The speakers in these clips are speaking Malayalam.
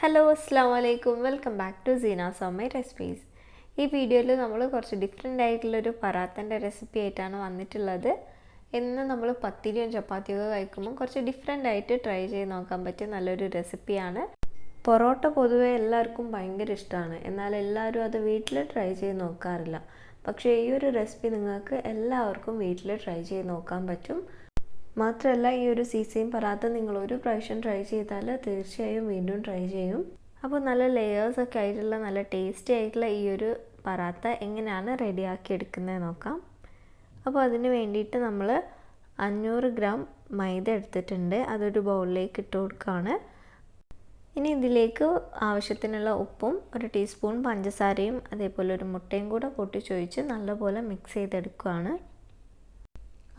ഹലോ അസ്സാം വലൈക്കും വെൽക്കം ബാക്ക് ടു സീന സമ്മൈ റെസിപ്പീസ്. ഈ വീഡിയോയിൽ നമ്മൾ കുറച്ച് ഡിഫറെൻ്റ് ആയിട്ടുള്ളൊരു പറാത്തൻ്റെ റെസിപ്പി ആയിട്ടാണ് വന്നിട്ടുള്ളത്. ഇന്ന് നമ്മൾ പത്തിരിയും ചപ്പാത്തിയൊക്കെ കഴിക്കുമ്പോൾ കുറച്ച് ഡിഫറെൻ്റ് ആയിട്ട് ട്രൈ ചെയ്ത് നോക്കാൻ പറ്റിയ നല്ലൊരു റെസിപ്പിയാണ്. പൊറോട്ട പൊതുവെ എല്ലാവർക്കും ഭയങ്കര ഇഷ്ടമാണ്, എന്നാൽ എല്ലാവരും അത് വീട്ടിൽ ട്രൈ ചെയ്ത് നോക്കാറില്ല. പക്ഷേ ഈ ഒരു റെസിപ്പി നിങ്ങൾക്ക് എല്ലാവർക്കും വീട്ടിൽ ട്രൈ ചെയ്ത് നോക്കാൻ പറ്റും. മാത്രമല്ല, ഈ ഒരു സീസയും പറാത്ത നിങ്ങൾ ഒരു പ്രാവശ്യം ട്രൈ ചെയ്താൽ തീർച്ചയായും വീണ്ടും ട്രൈ ചെയ്യും. അപ്പോൾ നല്ല ലെയേഴ്സൊക്കെ ആയിട്ടുള്ള നല്ല ടേസ്റ്റി ആയിട്ടുള്ള ഈ ഒരു പറാത്ത എങ്ങനെയാണ് റെഡിയാക്കി എടുക്കുന്നത് നോക്കാം. അപ്പോൾ അതിന് വേണ്ടിയിട്ട് നമ്മൾ 500 ഗ്രാം മൈദ എടുത്തിട്ടുണ്ട്. അതൊരു ബൗളിലേക്ക് ഇട്ട് കൊടുക്കുകയാണ്. ഇനി ഇതിലേക്ക് ആവശ്യത്തിനുള്ള ഉപ്പും ഒരു ടീസ്പൂൺ പഞ്ചസാരയും അതേപോലെ ഒരു മുട്ടയും കൂടെ പൊട്ടിച്ചൊഴിച്ച് നല്ലപോലെ മിക്സ് ചെയ്തെടുക്കുകയാണ്.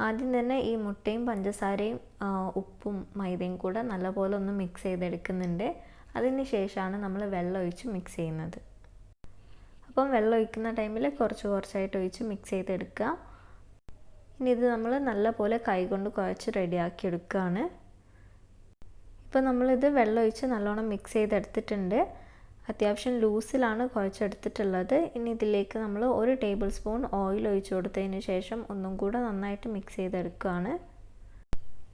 ആദ്യം തന്നെ ഈ മുട്ടയും പഞ്ചസാരയും ഉപ്പും മൈദയും കൂടെ നല്ലപോലെ ഒന്ന് മിക്സ് ചെയ്തെടുക്കുന്നുണ്ട്. അതിന് ശേഷമാണ് നമ്മൾ വെള്ളം ഒഴിച്ച് മിക്സ് ചെയ്യുന്നത്. അപ്പം വെള്ളം ഒഴിക്കുന്ന ടൈമിൽ കുറച്ചായിട്ട് ഒഴിച്ച് മിക്സ് ചെയ്തെടുക്കുക. ഇനി ഇത് നമ്മൾ നല്ലപോലെ കൈകൊണ്ട് കുഴച്ച് റെഡിയാക്കി എടുക്കുകയാണ്. ഇപ്പം നമ്മളിത് വെള്ളം ഒഴിച്ച് നല്ലോണം മിക്സ് ചെയ്തെടുത്തിട്ടുണ്ട്. അത്യാവശ്യം ലൂസിലാണ് കുഴച്ചെടുത്തിട്ടുള്ളത്. ഇനി ഇതിലേക്ക് നമ്മൾ 1 ടേബിൾ സ്പൂൺ ഓയിൽ ഒഴിച്ച് കൊടുത്തതിന് ശേഷം ഒന്നും കൂടെ നന്നായിട്ട് മിക്സ് ചെയ്തെടുക്കുകയാണ്.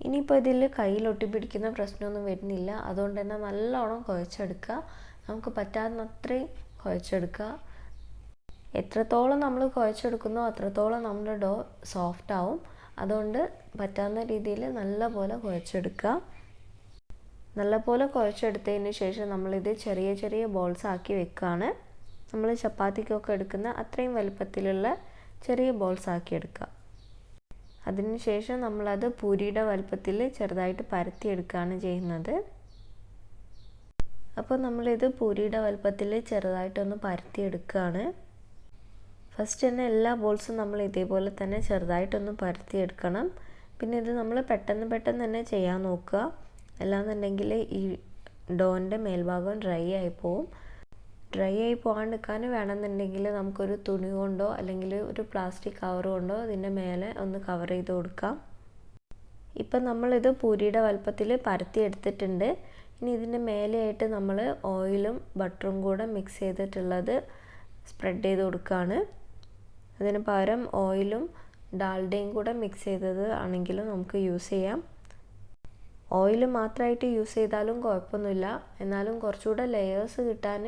ഇനിയിപ്പോൾ ഇതിൽ കയ്യിൽ ഒട്ടിപ്പിടിക്കുന്ന പ്രശ്നമൊന്നും വരുന്നില്ല, അതുകൊണ്ട് തന്നെ നല്ലോണം കുഴച്ചെടുക്കുക. നമുക്ക് പറ്റാവുന്നത്രയും കുഴച്ചെടുക്കുക. എത്രത്തോളം നമ്മൾ കുഴച്ചെടുക്കുന്നോ അത്രത്തോളം നമ്മുടെ ഡോ സോഫ്റ്റ് ആവും. അതുകൊണ്ട് പറ്റാവുന്ന രീതിയിൽ നല്ലപോലെ കുഴച്ചെടുക്കുക. നല്ലപോലെ കുഴച്ചെടുത്തതിന് ശേഷം നമ്മളിത് ചെറിയ ചെറിയ ബോൾസ് ആക്കി വെക്കുകയാണ്. നമ്മൾ ചപ്പാത്തിക്കൊക്കെ എടുക്കുന്ന അത്രയും വലുപ്പത്തിലുള്ള ചെറിയ ബോൾസ് ആക്കി എടുക്കുക. അതിന് ശേഷം നമ്മളത് പൂരിയുടെ വലുപ്പത്തിൽ ചെറുതായിട്ട് പരത്തിയെടുക്കുകയാണ് ചെയ്യുന്നത്. അപ്പോൾ നമ്മളിത് പൂരിയുടെ വലുപ്പത്തിൽ ചെറുതായിട്ടൊന്ന് പരത്തിയെടുക്കുകയാണ്. ഫസ്റ്റ് തന്നെ എല്ലാ ബോൾസും നമ്മൾ ഇതേപോലെ തന്നെ ചെറുതായിട്ടൊന്ന് പരത്തിയെടുക്കണം. പിന്നെ ഇത് നമ്മൾ പെട്ടെന്ന് തന്നെ ചെയ്യാൻ നോക്കുക. അല്ലാന്നുണ്ടെങ്കിൽ ഈ ഡോൻ്റെ മേൽഭാഗം ഡ്രൈ ആയി പോവും. ഡ്രൈ ആയി പോകാണ്ടിരിക്കാൻ വേണമെന്നുണ്ടെങ്കിൽ നമുക്കൊരു തുണി കൊണ്ടോ അല്ലെങ്കിൽ ഒരു പ്ലാസ്റ്റിക് കവർ കൊണ്ടോ ഇതിൻ്റെ മേലെ ഒന്ന് കവർ ചെയ്ത് കൊടുക്കാം. ഇപ്പം നമ്മളിത് പൂരിയുടെ വലുപ്പത്തിൽ പരത്തി എടുത്തിട്ടുണ്ട്. ഇനി ഇതിൻ്റെ മേലെയായിട്ട് നമ്മൾ ഓയിലും ബട്ടറും കൂടെ മിക്സ് ചെയ്തിട്ടുള്ളത് സ്പ്രെഡ് ചെയ്ത് കൊടുക്കുകയാണ്. അതിന് പകരം ഓയിലും ഡാൽഡയും കൂടെ മിക്സ് ചെയ്തത് ആണെങ്കിലും നമുക്ക് യൂസ് ചെയ്യാം. ഓയിൽ മാത്രമായിട്ട് യൂസ് ചെയ്താലും കുഴപ്പമൊന്നുമില്ല, എന്നാലും കുറച്ചുകൂടെ ലെയേഴ്സ് കിട്ടാൻ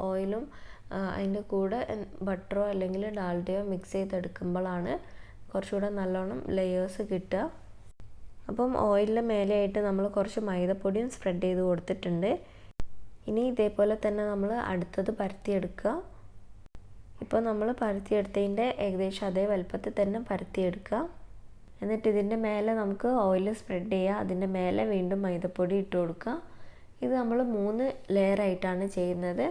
ഓയിലും അതിൻ്റെ കൂടെ ബട്ടറോ അല്ലെങ്കിൽ ഡാൽഡയോ മിക്സ് ചെയ്തെടുക്കുമ്പോഴാണ് കുറച്ചുകൂടെ നല്ലോണം ലെയേഴ്സ് കിട്ടുക. അപ്പം ഓയിലിൻ്റെ മേലെയായിട്ട് നമ്മൾ കുറച്ച് മൈദപ്പൊടിയും സ്പ്രെഡ് ചെയ്ത് കൊടുത്തിട്ടുണ്ട്. ഇനി ഇതേപോലെ തന്നെ നമ്മൾ അടുത്തത് പരത്തിയെടുക്കുക. ഇപ്പോൾ നമ്മൾ പരത്തിയെടുത്തതിൻ്റെ ഏകദേശം അതേ വലുപ്പത്തിൽ തന്നെ പരത്തിയെടുക്കുക. എന്നിട്ട് ഇതിൻ്റെ മേലെ നമുക്ക് ഓയിൽ സ്പ്രെഡ് ചെയ്യുക. അതിൻ്റെ മേലെ വീണ്ടും മൈദപ്പൊടി ഇട്ട് കൊടുക്കുക. ഇത് നമ്മൾ 3 ലെയറായിട്ടാണ് ചെയ്യുന്നത്.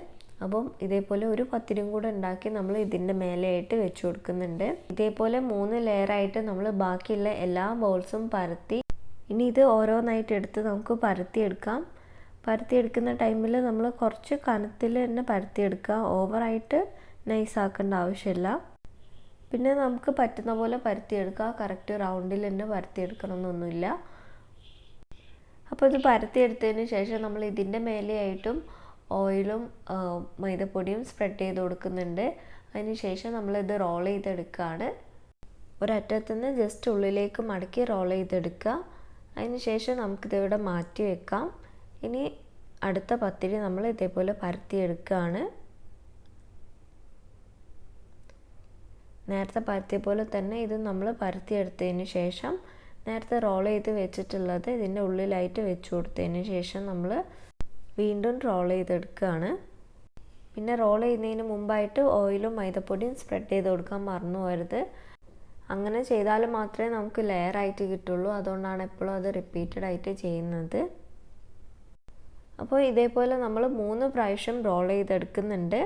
അപ്പം ഇതേപോലെ ഒരു പത്തിരിയും കൂടെ ഉണ്ടാക്കി നമ്മൾ ഇതിൻ്റെ മേലെയായിട്ട് വെച്ച് കൊടുക്കുന്നുണ്ട്. ഇതേപോലെ 3 ലെയറായിട്ട് നമ്മൾ ബാക്കിയുള്ള എല്ലാ ബോൾസും പരത്തി ഇനി ഇത് ഓരോന്നായിട്ട് എടുത്ത് നമുക്ക് പരത്തിയെടുക്കാം. പരത്തിയെടുക്കുന്ന ടൈമിൽ നമ്മൾ കുറച്ച് കനത്തിൽ തന്നെ പരത്തിയെടുക്കുക. ഓവറായിട്ട് നൈസാക്കേണ്ട ആവശ്യമില്ല. പിന്നെ നമുക്ക് പറ്റുന്ന പോലെ പരത്തിയെടുക്കുക. കറക്റ്റ് റൗണ്ടിൽ തന്നെ പരത്തിയെടുക്കണമെന്നൊന്നുമില്ല. അപ്പോൾ ഇത് പരത്തിയെടുത്തതിന് ശേഷം നമ്മൾ ഇതിൻ്റെ മേലെയായിട്ടും ഓയിലും മൈദപ്പൊടിയും സ്പ്രെഡ് ചെയ്ത് കൊടുക്കുന്നുണ്ട്. അതിന് ശേഷം നമ്മളിത് റോൾ ചെയ്തെടുക്കുകയാണ്. ഒരറ്റത്തുനിന്ന് ജസ്റ്റ് ഉള്ളിലേക്ക് മടക്കി റോൾ ചെയ്തെടുക്കുക. അതിന് ശേഷം നമുക്കിതിവിടെ മാറ്റി വെക്കാം. ഇനി അടുത്ത പത്തിരി നമ്മൾ ഇതേപോലെ പരത്തിയെടുക്കുകയാണ്. നേരത്തെ പരത്തിയ പോലെ തന്നെ ഇത് നമ്മൾ പരത്തിയെടുത്തതിന് ശേഷം നേരത്തെ റോൾ ചെയ്ത് വെച്ചിട്ടുള്ളത് ഇതിൻ്റെ ഉള്ളിലായിട്ട് വെച്ച് കൊടുത്തതിന് ശേഷം നമ്മൾ വീണ്ടും റോൾ ചെയ്തെടുക്കുകയാണ്. പിന്നെ റോൾ ചെയ്യുന്നതിന് മുമ്പായിട്ട് ഓയിലും മൈദപ്പൊടിയും സ്പ്രെഡ് ചെയ്ത് കൊടുക്കാൻ മറന്നു പോകരുത്. അങ്ങനെ ചെയ്താൽ മാത്രമേ നമുക്ക് ലെയർ ആയിട്ട് കിട്ടുള്ളൂ. അതുകൊണ്ടാണ് എപ്പോഴും അത് റിപ്പീറ്റഡ് ആയിട്ട് ചെയ്യുന്നത്. അപ്പോൾ ഇതേപോലെ നമ്മൾ 3 പ്രാവശ്യം റോൾ ചെയ്തെടുക്കുന്നുണ്ട്.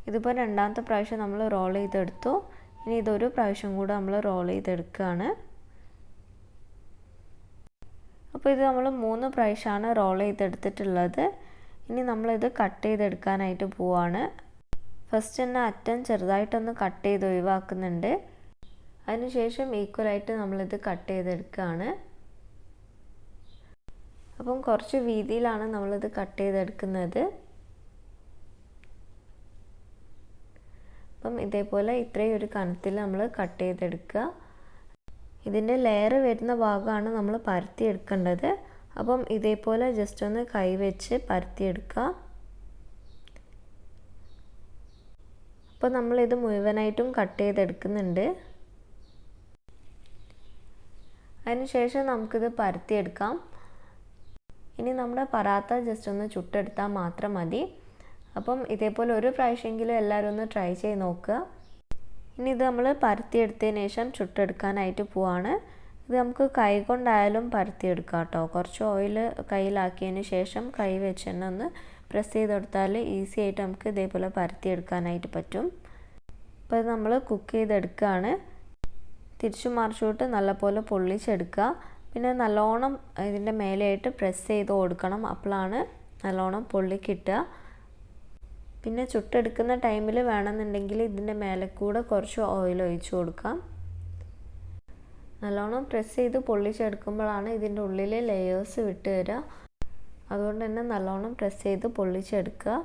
ഇതിപ്പോൾ രണ്ടാമത്തെ പ്രാവശ്യം നമ്മൾ റോൾ ചെയ്തെടുത്തു. ഇനി ഇതൊരു പ്രാവശ്യം കൂടെ നമ്മൾ റോൾ ചെയ്തെടുക്കുകയാണ്. അപ്പോൾ ഇത് നമ്മൾ 3 പ്രാവശ്യമാണ് റോൾ ചെയ്തെടുത്തിട്ടുള്ളത്. ഇനി നമ്മളിത് കട്ട് ചെയ്തെടുക്കാനായിട്ട് പോവാണ്. ഫസ്റ്റ് തന്നെ അറ്റം ചെറുതായിട്ടൊന്ന് കട്ട് ചെയ്ത് ഒഴിവാക്കുന്നുണ്ട്. അതിനുശേഷം ഈക്വലായിട്ട് നമ്മളിത് കട്ട് ചെയ്തെടുക്കുകയാണ്. അപ്പം കുറച്ച് വീതിയിലാണ് നമ്മളിത് കട്ട് ചെയ്തെടുക്കുന്നത്. അപ്പം ഇതേപോലെ ഇത്രയും ഒരു കനത്തിൽ നമ്മൾ കട്ട് ചെയ്തെടുക്കുക. ഇതിൻ്റെ ലെയർ വരുന്ന ഭാഗമാണ് നമ്മൾ പരത്തിയെടുക്കേണ്ടത്. അപ്പം ഇതേപോലെ ജസ്റ്റ് ഒന്ന് കൈ വെച്ച് പരത്തിയെടുക്കുക. അപ്പോൾ നമ്മളിത് മുഴുവനായിട്ടും കട്ട് ചെയ്തെടുക്കുന്നുണ്ട്. അതിനുശേഷം നമുക്കിത് പരത്തിയെടുക്കാം. ഇനി നമ്മുടെ പറാത്ത ജസ്റ്റ് ഒന്ന് ചുട്ടെടുത്താൽ മാത്രം മതി. അപ്പം ഇതേപോലെ ഒരു പ്രാവശ്യമെങ്കിലും എല്ലാവരും ഒന്ന് ട്രൈ ചെയ്ത് നോക്കുക. ഇനി ഇത് നമ്മൾ പരത്തിയെടുത്തതിന് ശേഷം ചുട്ടെടുക്കാനായിട്ട് പോവാണ്. ഇത് നമുക്ക് കൈ കൊണ്ടായാലും പരത്തിയെടുക്കാം കേട്ടോ. കുറച്ച് ഓയിൽ കയ്യിലാക്കിയതിന് ശേഷം കൈ വെച്ച് തന്നെ ഒന്ന് പ്രസ് ചെയ്ത് കൊടുത്താൽ ഈസി ആയിട്ട് നമുക്ക് ഇതേപോലെ പരത്തിയെടുക്കാനായിട്ട് പറ്റും. അപ്പോൾ ഇത് നമ്മൾ കുക്ക് ചെയ്തെടുക്കുകയാണ്. തിരിച്ചു മറിച്ചിട്ട് നല്ലപോലെ പൊള്ളിച്ചെടുക്കുക. പിന്നെ നല്ലോണം ഇതിൻ്റെ മേലെയായിട്ട് പ്രസ് ചെയ്ത് കൊടുക്കണം. അപ്പോഴാണ് നല്ലോണം പൊള്ളി കിട്ടുക. പിന്നെ ചുട്ടെടുക്കുന്ന ടൈമിൽ വേണമെന്നുണ്ടെങ്കിൽ ഇതിൻ്റെ മേലെ കൂടെ കുറച്ച് ഓയിൽ ഒഴിച്ച് കൊടുക്കാം. നല്ലോണം പ്രസ് ചെയ്ത് പൊള്ളിച്ചെടുക്കുമ്പോഴാണ് ഇതിൻ്റെ ഉള്ളിലെ ലെയേഴ്സ് വിട്ട് വരിക. അതുകൊണ്ട് തന്നെ നല്ലോണം പ്രസ് ചെയ്ത് പൊള്ളിച്ചെടുക്കുക.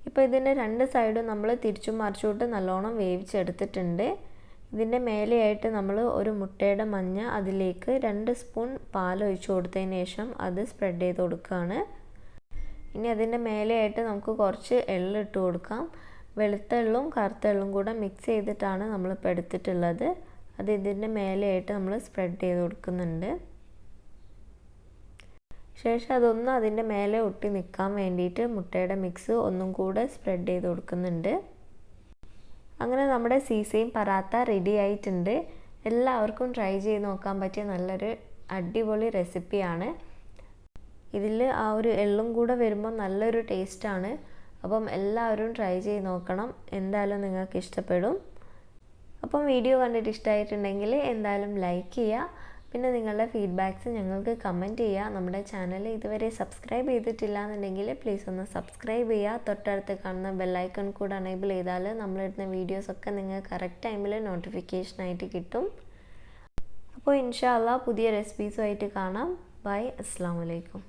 ഇപ്പോൾ ഇതിൻ്റെ രണ്ട് സൈഡും നമ്മൾ തിരിച്ചും മറിച്ചിട്ട് നല്ലോണം വേവിച്ചെടുത്തിട്ടുണ്ട്. ഇതിൻ്റെ മേലെയായിട്ട് നമ്മൾ ഒരു മുട്ടയുടെ മഞ്ഞ അതിലേക്ക് 2 സ്പൂൺ പാൽ ഒഴിച്ച് കൊടുത്തതിന് ശേഷം അത് സ്പ്രെഡ് ചെയ്ത് കൊടുക്കുകയാണ്. ഇനി അതിൻ്റെ മേലെയായിട്ട് നമുക്ക് കുറച്ച് എള്ളിട്ട് കൊടുക്കാം. വെളുത്ത എള്ളും കറുത്ത എള്ളും കൂടെ മിക്സ് ചെയ്തിട്ടാണ് നമ്മളിപ്പോൾ എടുത്തിട്ടുള്ളത്. അത് ഇതിൻ്റെ മേലെയായിട്ട് നമ്മൾ സ്പ്രെഡ് ചെയ്ത് കൊടുക്കുന്നുണ്ട്. ശേഷം അതൊന്ന് അതിൻ്റെ മേലെ ഒട്ടി നിൽക്കാൻ വേണ്ടിയിട്ട് മുട്ടയുടെ മിക്സ് ഒന്നും കൂടെ സ്പ്രെഡ് ചെയ്ത് കൊടുക്കുന്നുണ്ട്. അങ്ങനെ നമ്മുടെ സീസയും പറാത്ത റെഡി ആയിട്ടുണ്ട്. എല്ലാവർക്കും ട്രൈ ചെയ്ത് നോക്കാൻ പറ്റിയ നല്ലൊരു അടിപൊളി റെസിപ്പിയാണ്. ഇതിൽ ആ ഒരു എള്ളും കൂടെ വരുമ്പോൾ നല്ലൊരു ടേസ്റ്റാണ്. അപ്പം എല്ലാവരും ട്രൈ ചെയ്ത് നോക്കണം. എന്തായാലും നിങ്ങൾക്ക് ഇഷ്ടപ്പെടും. അപ്പം വീഡിയോ കണ്ടിട്ട് ഇഷ്ടമായിട്ടുണ്ടെങ്കിൽ എന്തായാലും ലൈക്ക് ചെയ്യുക. പിന്നെ നിങ്ങളുടെ ഫീഡ്ബാക്ക്സ് ഞങ്ങൾക്ക് കമൻറ്റ് ചെയ്യുക. നമ്മുടെ ചാനൽ ഇതുവരെ സബ്സ്ക്രൈബ് ചെയ്തിട്ടില്ല എന്നുണ്ടെങ്കിൽ പ്ലീസ് ഒന്ന് സബ്സ്ക്രൈബ് ചെയ്യുക. തൊട്ടടുത്ത് കാണുന്ന ബെല്ലൈക്കൺ കൂടെ എനേബിൾ ചെയ്താൽ നമ്മളിടുന്ന വീഡിയോസൊക്കെ നിങ്ങൾക്ക് കറക്റ്റ് ടൈമിൽ നോട്ടിഫിക്കേഷനായിട്ട് കിട്ടും. അപ്പോൾ ഇൻഷാ അല്ലാഹ് പുതിയ റെസിപ്പീസുമായിട്ട് കാണാം. ബൈ. അസ്സലാമു അലൈക്കും.